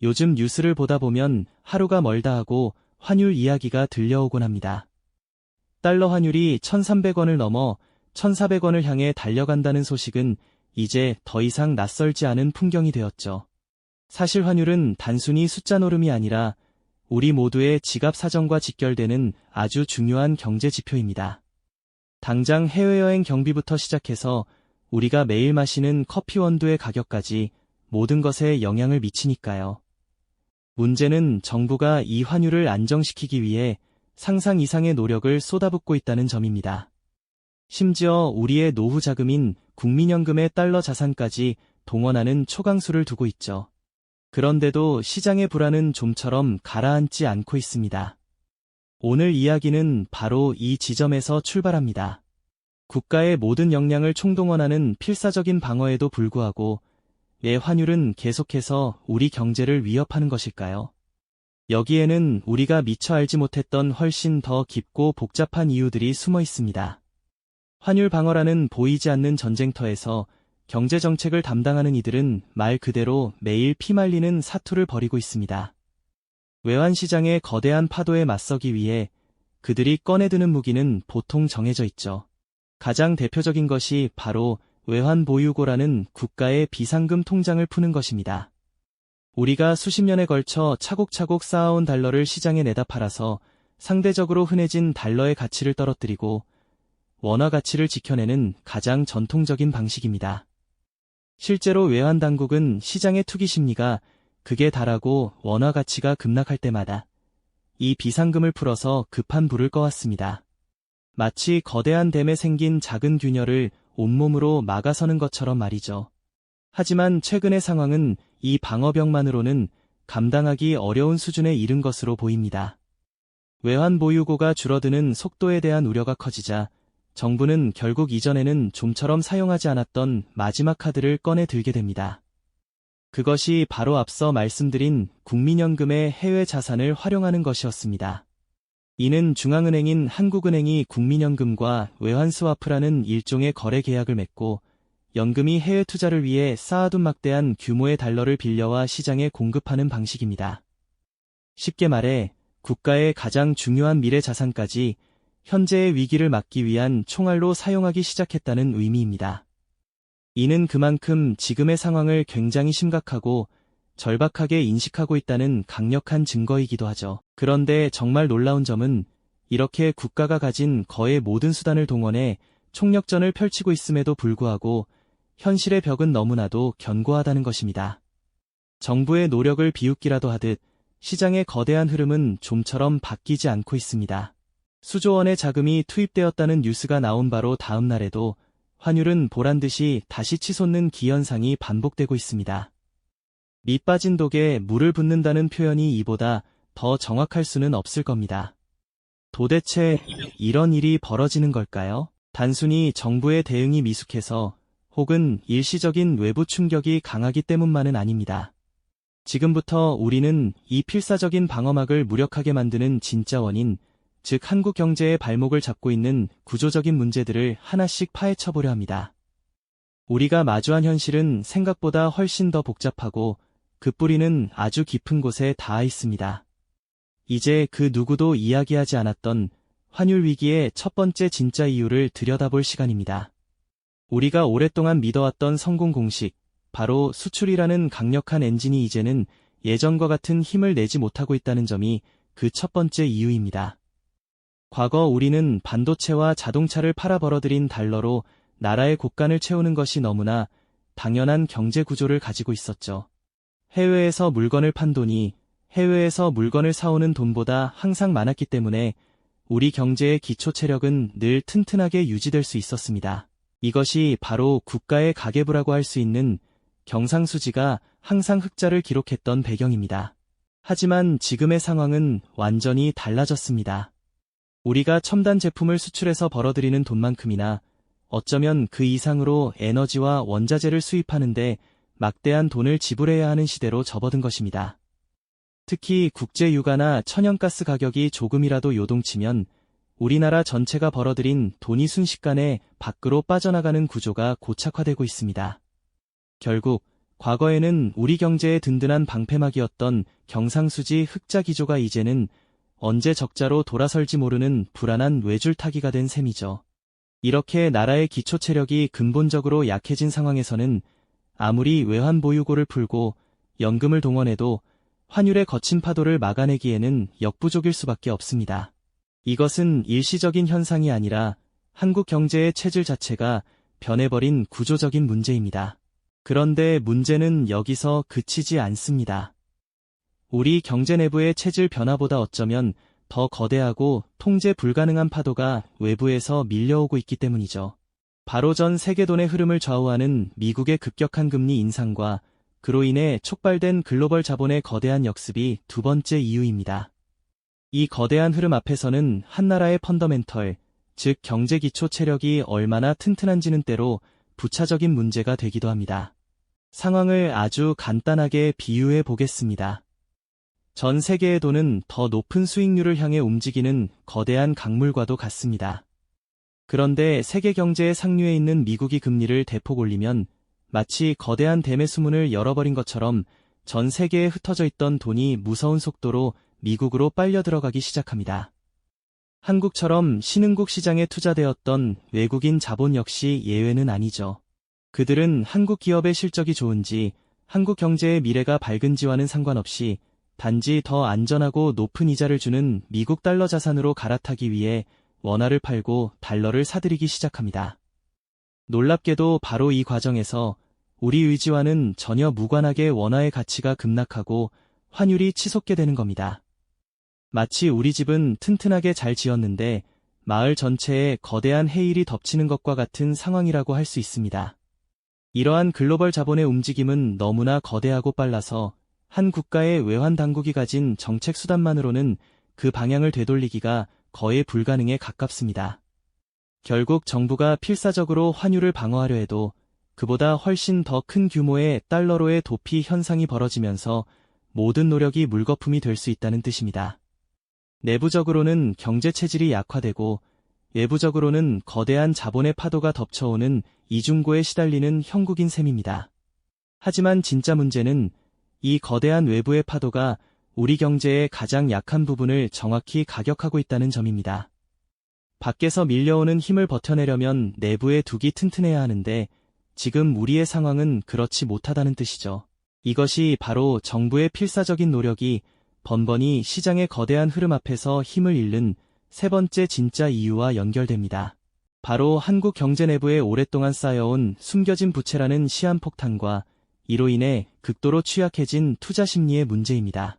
요즘 뉴스를 보다 보면 하루가 멀다 하고 환율 이야기가 들려오곤 합니다. 달러 환율이 1,300원을 넘어 1,400원을 향해 달려간다는 소식은 이제 더 이상 낯설지 않은 풍경이 되었죠. 사실 환율은 단순히 숫자 노름이 아니라 우리 모두의 지갑 사정과 직결되는 아주 중요한 경제 지표입니다. 당장 해외여행 경비부터 시작해서 우리가 매일 마시는 커피 원두의 가격까지 모든 것에 영향을 미치니까요. 문제는 정부가 이 환율을 안정시키기 위해 상상 이상의 노력을 쏟아붓고 있다는 점입니다. 심지어 우리의 노후 자금인 국민연금의 달러 자산까지 동원하는 초강수를 두고 있죠. 그런데도 시장의 불안은 좀처럼 가라앉지 않고 있습니다. 오늘 이야기는 바로 이 지점에서 출발합니다. 국가의 모든 역량을 총동원하는 필사적인 방어에도 불구하고 왜 환율은 계속해서 우리 경제를 위협하는 것일까요? 여기에는 우리가 미처 알지 못했던 훨씬 더 깊고 복잡한 이유들이 숨어 있습니다. 환율 방어라는 보이지 않는 전쟁터에서 경제정책을 담당하는 이들은 말 그대로 매일 피말리는 사투를 벌이고 있습니다. 외환시장의 거대한 파도에 맞서기 위해 그들이 꺼내드는 무기는 보통 정해져 있죠. 가장 대표적인 것이 바로 외환보유고라는 국가의 비상금 통장을 푸는 것입니다. 우리가 수십 년에 걸쳐 차곡차곡 쌓아온 달러를 시장에 내다 팔아서 상대적으로 흔해진 달러의 가치를 떨어뜨리고 원화 가치를 지켜내는 가장 전통적인 방식입니다. 실제로 외환당국은 시장의 투기 심리가 극에 달하고 원화 가치가 급락할 때마다 이 비상금을 풀어서 급한 불을 꺼왔습니다. 마치 거대한 댐에 생긴 작은 균열을 온몸으로 막아서는 것처럼 말이죠. 하지만 최근의 상황은 이 방어벽만으로는 감당하기 어려운 수준에 이른 것으로 보입니다. 외환 보유고가 줄어드는 속도에 대한 우려가 커지자 정부는 결국 이전에는 좀처럼 사용하지 않았던 마지막 카드를 꺼내 들게 됩니다. 그것이 바로 앞서 말씀드린 국민연금의 해외 자산을 활용하는 것이었습니다. 이는 중앙은행인 한국은행이 국민연금과 외환스와프라는 일종의 거래 계약을 맺고 연금이 해외 투자를 위해 쌓아둔 막대한 규모의 달러를 빌려와 시장에 공급하는 방식입니다. 쉽게 말해 국가의 가장 중요한 미래 자산까지 현재의 위기를 막기 위한 총알로 사용하기 시작했다는 의미입니다. 이는 그만큼 지금의 상황을 굉장히 심각하고 절박하게 인식하고 있다는 강력한 증거이기도 하죠. 그런데 정말 놀라운 점은 이렇게 국가가 가진 거의 모든 수단을 동원해 총력전을 펼치고 있음에도 불구하고 현실의 벽은 너무나도 견고하다는 것입니다. 정부의 노력을 비웃기라도 하듯 시장의 거대한 흐름은 좀처럼 바뀌지 않고 있습니다. 수조 원의 자금이 투입되었다는 뉴스가 나온 바로 다음 날에도 환율은 보란듯이 다시 치솟는 기현상이 반복되고 있습니다. 밑 빠진 독에 물을 붓는다는 표현이 이보다 더 정확할 수는 없을 겁니다. 도대체 이런 일이 벌어지는 걸까요? 단순히 정부의 대응이 미숙해서 혹은 일시적인 외부 충격이 강하기 때문만은 아닙니다. 지금부터 우리는 이 필사적인 방어막을 무력하게 만드는 진짜 원인, 즉 한국 경제의 발목을 잡고 있는 구조적인 문제들을 하나씩 파헤쳐보려 합니다. 우리가 마주한 현실은 생각보다 훨씬 더 복잡하고 그 뿌리는 아주 깊은 곳에 닿아 있습니다. 이제 그 누구도 이야기하지 않았던 환율 위기의 첫 번째 진짜 이유를 들여다볼 시간입니다. 우리가 오랫동안 믿어왔던 성공 공식, 바로 수출이라는 강력한 엔진이 이제는 예전과 같은 힘을 내지 못하고 있다는 점이 그 첫 번째 이유입니다. 과거 우리는 반도체와 자동차를 팔아 벌어들인 달러로 나라의 곳간을 채우는 것이 너무나 당연한 경제 구조를 가지고 있었죠. 해외에서 물건을 판 돈이 해외에서 물건을 사오는 돈보다 항상 많았기 때문에 우리 경제의 기초 체력은 늘 튼튼하게 유지될 수 있었습니다. 이것이 바로 국가의 가계부라고 할 수 있는 경상수지가 항상 흑자를 기록했던 배경입니다. 하지만 지금의 상황은 완전히 달라졌습니다. 우리가 첨단 제품을 수출해서 벌어들이는 돈만큼이나 어쩌면 그 이상으로 에너지와 원자재를 수입하는데 막대한 돈을 지불해야 하는 시대로 접어든 것입니다. 특히 국제유가나 천연가스 가격이 조금이라도 요동치면 우리나라 전체가 벌어들인 돈이 순식간에 밖으로 빠져나가는 구조가 고착화되고 있습니다. 결국 과거에는 우리 경제의 든든한 방패막이었던 경상수지 흑자 기조가 이제는 언제 적자로 돌아설지 모르는 불안한 외줄타기가 된 셈이죠. 이렇게 나라의 기초 체력이 근본적으로 약해진 상황에서는 아무리 외환 보유고를 풀고 연금을 동원해도 환율의 거친 파도를 막아내기에는 역부족일 수밖에 없습니다. 이것은 일시적인 현상이 아니라 한국 경제의 체질 자체가 변해버린 구조적인 문제입니다. 그런데 문제는 여기서 그치지 않습니다. 우리 경제 내부의 체질 변화보다 어쩌면 더 거대하고 통제 불가능한 파도가 외부에서 밀려오고 있기 때문이죠. 바로 전 세계돈의 흐름을 좌우하는 미국의 급격한 금리 인상과 그로 인해 촉발된 글로벌 자본의 거대한 역습이 두 번째 이유입니다. 이 거대한 흐름 앞에서는 한 나라의 펀더멘털, 즉 경제 기초 체력이 얼마나 튼튼한지는 때로 부차적인 문제가 되기도 합니다. 상황을 아주 간단하게 비유해 보겠습니다. 전 세계의 돈은 더 높은 수익률을 향해 움직이는 거대한 강물과도 같습니다. 그런데 세계 경제의 상류에 있는 미국이 금리를 대폭 올리면 마치 거대한 댐의 수문을 열어버린 것처럼 전 세계에 흩어져 있던 돈이 무서운 속도로 미국으로 빨려 들어가기 시작합니다. 한국처럼 신흥국 시장에 투자되었던 외국인 자본 역시 예외는 아니죠. 그들은 한국 기업의 실적이 좋은지 한국 경제의 미래가 밝은지와는 상관없이 단지 더 안전하고 높은 이자를 주는 미국 달러 자산으로 갈아타기 위해 원화를 팔고 달러를 사들이기 시작합니다. 놀랍게도 바로 이 과정에서 우리 의지와는 전혀 무관하게 원화의 가치가 급락하고 환율이 치솟게 되는 겁니다. 마치 우리 집은 튼튼하게 잘 지었는데 마을 전체에 거대한 해일이 덮치는 것과 같은 상황이라고 할 수 있습니다. 이러한 글로벌 자본의 움직임은 너무나 거대하고 빨라서 한 국가의 외환 당국이 가진 정책 수단만으로는 그 방향을 되돌리기가 거의 불가능에 가깝습니다. 결국 정부가 필사적으로 환율을 방어하려 해도 그보다 훨씬 더 큰 규모의 달러로의 도피 현상이 벌어지면서 모든 노력이 물거품이 될 수 있다는 뜻입니다. 내부적으로는 경제 체질이 약화되고 외부적으로는 거대한 자본의 파도가 덮쳐오는 이중고에 시달리는 형국인 셈입니다. 하지만 진짜 문제는 이 거대한 외부의 파도가 우리 경제의 가장 약한 부분을 정확히 가격하고 있다는 점입니다. 밖에서 밀려오는 힘을 버텨내려면 내부의 둑이 튼튼해야 하는데 지금 우리의 상황은 그렇지 못하다는 뜻이죠. 이것이 바로 정부의 필사적인 노력이 번번이 시장의 거대한 흐름 앞에서 힘을 잃는 세 번째 진짜 이유와 연결됩니다. 바로 한국 경제 내부에 오랫동안 쌓여온 숨겨진 부채라는 시한폭탄과 이로 인해 극도로 취약해진 투자 심리의 문제입니다.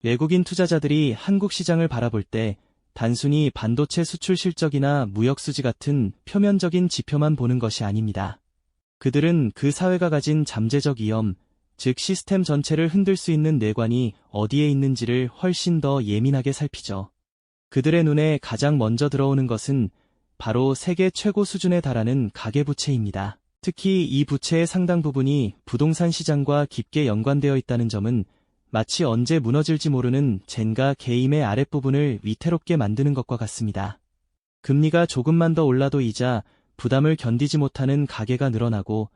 외국인 투자자들이 한국 시장을 바라볼 때 단순히 반도체 수출 실적이나 무역 수지 같은 표면적인 지표만 보는 것이 아닙니다. 그들은 그 사회가 가진 잠재적 위험, 즉 시스템 전체를 흔들 수 있는 뇌관이 어디에 있는지를 훨씬 더 예민하게 살피죠. 그들의 눈에 가장 먼저 들어오는 것은 바로 세계 최고 수준에 달하는 가계부채입니다. 특히 이 부채의 상당 부분이 부동산 시장과 깊게 연관되어 있다는 점은 마치 언제 무너질지 모르는 젠가 게임의 아랫부분을 위태롭게 만드는 것과 같습니다. 금리가 조금만 더 올라도 이자, 부담을 견디지 못하는 가계가 늘어나고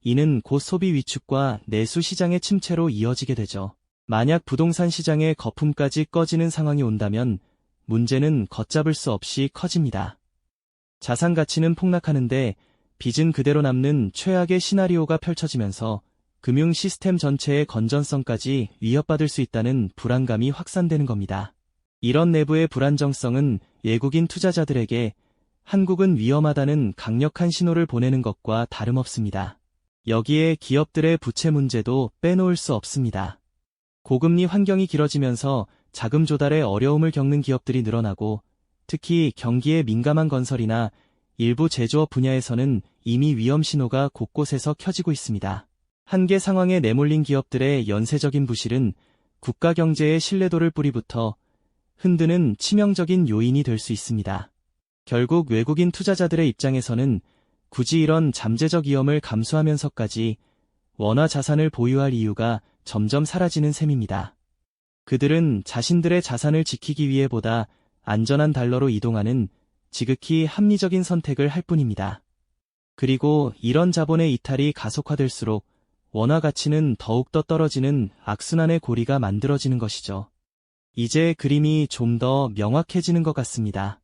이는 곧 소비 위축과 내수 시장의 침체로 이어지게 되죠. 만약 부동산 시장의 거품까지 꺼지는 상황이 온다면 문제는 걷잡을 수 없이 커집니다. 자산 가치는 폭락하는데 빚은 그대로 남는 최악의 시나리오가 펼쳐지면서 금융 시스템 전체의 건전성까지 위협받을 수 있다는 불안감이 확산되는 겁니다. 이런 내부의 불안정성은 외국인 투자자들에게 한국은 위험하다는 강력한 신호를 보내는 것과 다름없습니다. 여기에 기업들의 부채 문제도 빼놓을 수 없습니다. 고금리 환경이 길어지면서 자금 조달에 어려움을 겪는 기업들이 늘어나고 특히 경기에 민감한 건설이나 일부 제조업 분야에서는 이미 위험 신호가 곳곳에서 켜지고 있습니다. 한계 상황에 내몰린 기업들의 연쇄적인 부실은 국가 경제의 신뢰도를 뿌리부터 흔드는 치명적인 요인이 될 수 있습니다. 결국 외국인 투자자들의 입장에서는 굳이 이런 잠재적 위험을 감수하면서까지 원화 자산을 보유할 이유가 점점 사라지는 셈입니다. 그들은 자신들의 자산을 지키기 위해 보다 안전한 달러로 이동하는 지극히 합리적인 선택을 할 뿐입니다. 그리고 이런 자본의 이탈이 가속화될수록 원화 가치는 더욱더 떨어지는 악순환의 고리가 만들어지는 것이죠. 이제 그림이 좀 더 명확해지는 것 같습니다.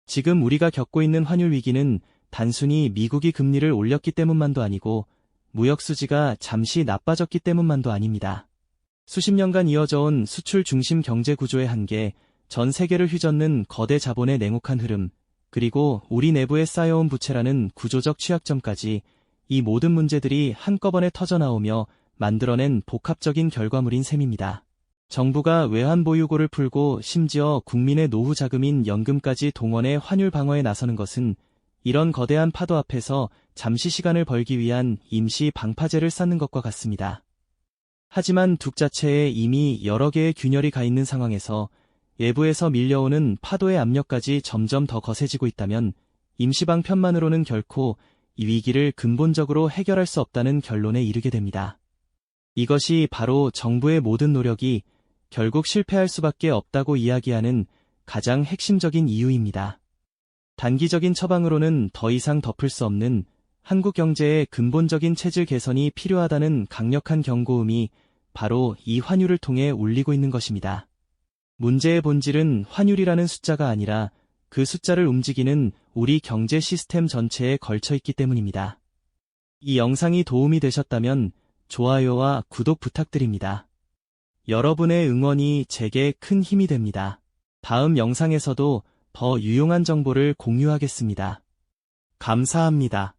지금 우리가 겪고 있는 환율 위기는 단순히 미국이 금리를 올렸기 때문만도 아니고 무역 수지가 잠시 나빠졌기 때문만도 아닙니다. 수십 년간 이어져온 수출 중심 경제 구조의 한계, 전 세계를 휘젓는 거대 자본의 냉혹한 흐름, 그리고 우리 내부에 쌓여온 부채라는 구조적 취약점까지 이 모든 문제들이 한꺼번에 터져나오며 만들어낸 복합적인 결과물인 셈입니다. 정부가 외환 보유고를 풀고 심지어 국민의 노후 자금인 연금까지 동원해 환율 방어에 나서는 것은 이런 거대한 파도 앞에서 잠시 시간을 벌기 위한 임시 방파제를 쌓는 것과 같습니다. 하지만 둑 자체에 이미 여러 개의 균열이 가 있는 상황에서 외부에서 밀려오는 파도의 압력까지 점점 더 거세지고 있다면 임시방편만으로는 결코 이 위기를 근본적으로 해결할 수 없다는 결론에 이르게 됩니다. 이것이 바로 정부의 모든 노력이 결국 실패할 수밖에 없다고 이야기하는 가장 핵심적인 이유입니다. 단기적인 처방으로는 더 이상 덮을 수 없는 한국 경제의 근본적인 체질 개선이 필요하다는 강력한 경고음이 바로 이 환율을 통해 울리고 있는 것입니다. 문제의 본질은 환율이라는 숫자가 아니라 그 숫자를 움직이는 우리 경제 시스템 전체에 걸쳐 있기 때문입니다. 이 영상이 도움이 되셨다면 좋아요와 구독 부탁드립니다. 여러분의 응원이 제게 큰 힘이 됩니다. 다음 영상에서도 더 유용한 정보를 공유하겠습니다. 감사합니다.